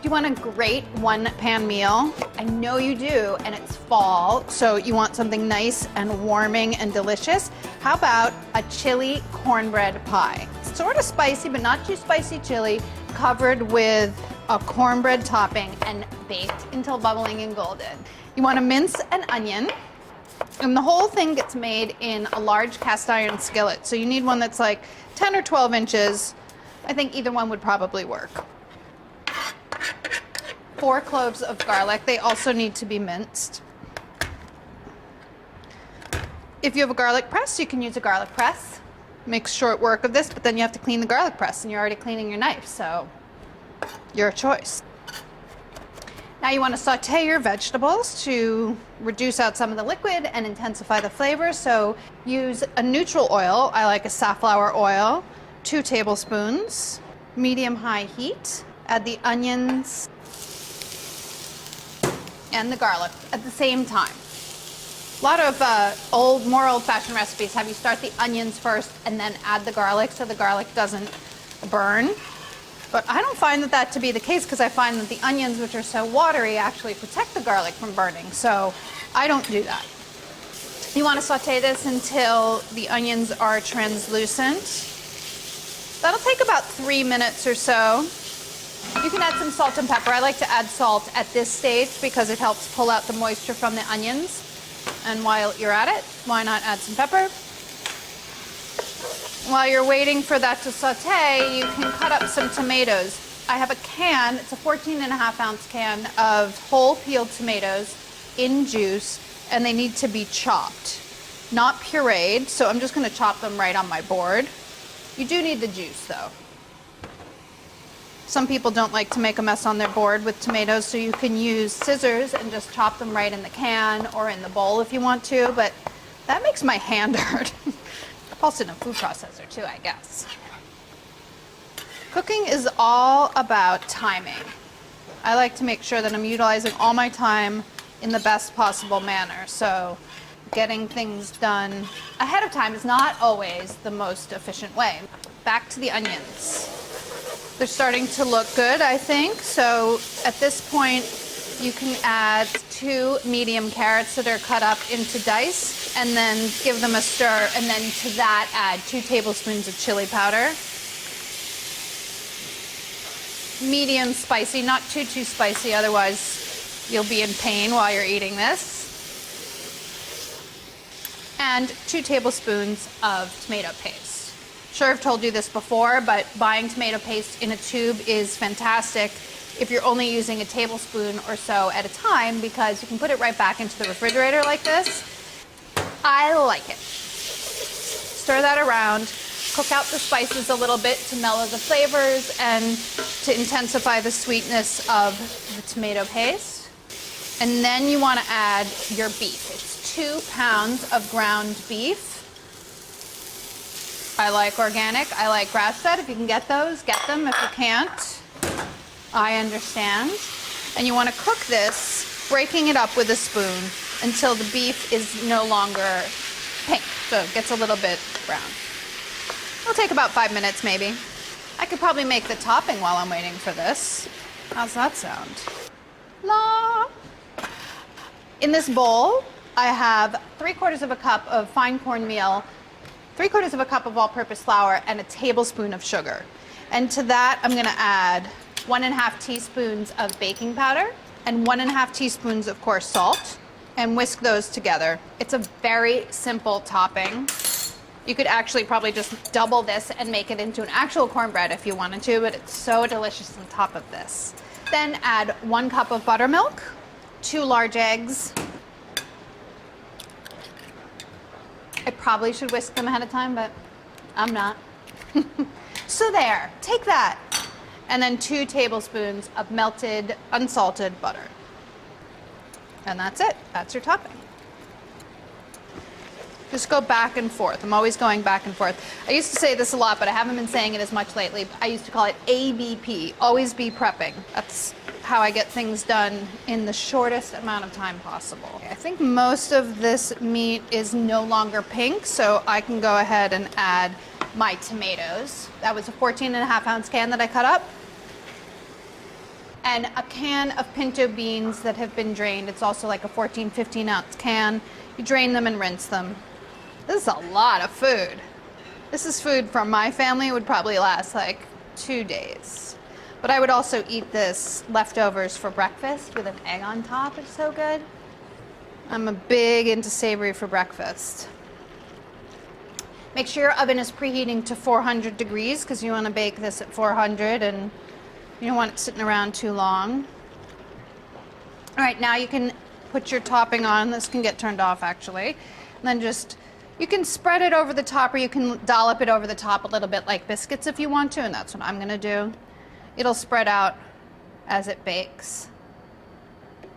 You want a great one-pan meal? I know you do, and it's fall, so you want something nice and warming and delicious. How about a chili cornbread pie? It's sort of spicy, but not too spicy chili, covered with a cornbread topping and baked until bubbling and golden. You want to mince an onion, and the whole thing gets made in a large cast iron skillet, so you need one that's like 10 or 12 inches. I think either one would probably work. 4 cloves of garlic. They also need to be minced. If you have a garlic press, you can use a garlic press. Make short work of this, but then you have to clean the garlic press, and you're already cleaning your knife, so your choice. Now you want to saute your vegetables to reduce out some of the liquid and intensify the flavor, so use a neutral oil. I like a safflower oil, 2 tablespoons, medium-high heat. Add the onions and the garlic at the same time. A lot of more old-fashioned recipes have you start the onions first and then add the garlic so the garlic doesn't burn. But I don't find that to be the case, because I find that the onions, which are so watery, actually protect the garlic from burning. So I don't do that. You want to saute this until the onions are translucent. That'll take about 3 minutes or so. You can add some salt and pepper. I like to add salt at this stage because it helps pull out the moisture from the onions. And while you're at it, why not add some pepper? While you're waiting for that to saute, you can cut up some tomatoes. I have a can, it's a 14.5-ounce can of whole peeled tomatoes in juice, and they need to be chopped, not pureed, so I'm just going to chop them right on my board. You do need the juice though. Some people don't like to make a mess on their board with tomatoes, so you can use scissors and just chop them right in the can or in the bowl if you want to, but that makes my hand hurt. Also in a food processor too, I guess. Cooking is all about timing. I like to make sure that I'm utilizing all my time in the best possible manner, so getting things done ahead of time is not always the most efficient way. Back to the onions. They're starting to look good, I think. So at this point, you can add 2 medium carrots that are cut up into dice, and then give them a stir, and then to that add 2 tablespoons of chili powder. Medium spicy, not too spicy, otherwise you'll be in pain while you're eating this. And 2 tablespoons of tomato paste. Sure, I've told you this before, but buying tomato paste in a tube is fantastic if you're only using a tablespoon or so at a time, because you can put it right back into the refrigerator like this. I like it. Stir that around, cook out the spices a little bit to mellow the flavors and to intensify the sweetness of the tomato paste. And then you want to add your beef. It's 2 pounds of ground beef. I like organic, I like grass-fed. If you can get those, get them. If you can't, I understand. And you want to cook this, breaking it up with a spoon until the beef is no longer pink, so it gets a little bit brown. It'll take about 5 minutes maybe. I could probably make the topping while I'm waiting for this. How's that sound? La! In this bowl, I have 3/4 of a cup of fine cornmeal, 3/4 of a cup of all-purpose flour, and a tablespoon of sugar. And to that, I'm going to add 1.5 teaspoons of baking powder and 1.5 teaspoons of coarse salt, and whisk those together. It's a very simple topping. You could actually probably just double this and make it into an actual cornbread if you wanted to, but it's so delicious on top of this. Then add 1 cup of buttermilk, 2 large eggs. I probably should whisk them ahead of time, but I'm not. So there, take that. And then 2 tablespoons of melted, unsalted butter. And that's it. That's your topping. Just go back and forth. I'm always going back and forth. I used to say this a lot, but I haven't been saying it as much lately. I used to call it ABP, always be prepping. That's how I get things done in the shortest amount of time possible. I think most of this meat is no longer pink, so I can go ahead and add my tomatoes. That was a 14.5-ounce can that I cut up. and a can of pinto beans that have been drained. It's also like a 14, 15 ounce can. You drain them and rinse them. This is a lot of food. This is food from my family. It would probably last like 2 days. But I would also eat this leftovers for breakfast with an egg on top. It's so good. I'm a big into savory for breakfast. Make sure your oven is preheating to 400 degrees because you want to bake this at 400 and you don't want it sitting around too long. All right, now you can put your topping on. This can get turned off actually. And then just, you can spread it over the top or you can dollop it over the top a little bit like biscuits if you want to, and that's what I'm gonna do. It'll spread out as it bakes.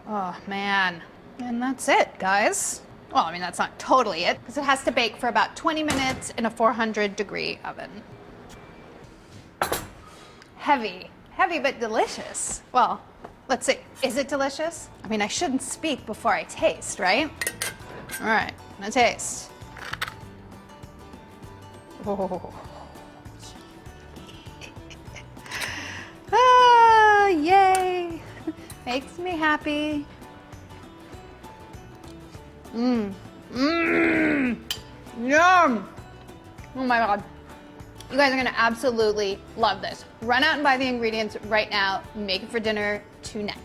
Oh man, and that's it, guys. Well, I mean, that's not totally it, because it has to bake for about 20 minutes in a 400-degree oven. Heavy but delicious. Well, let's see, is it delicious? I mean, I shouldn't speak before I taste, right? All right, I'm gonna taste. Oh. Ah, yay. Makes me happy. Yum. Oh my God. You guys are gonna absolutely love this. Run out and buy the ingredients right now. Make it for dinner tonight.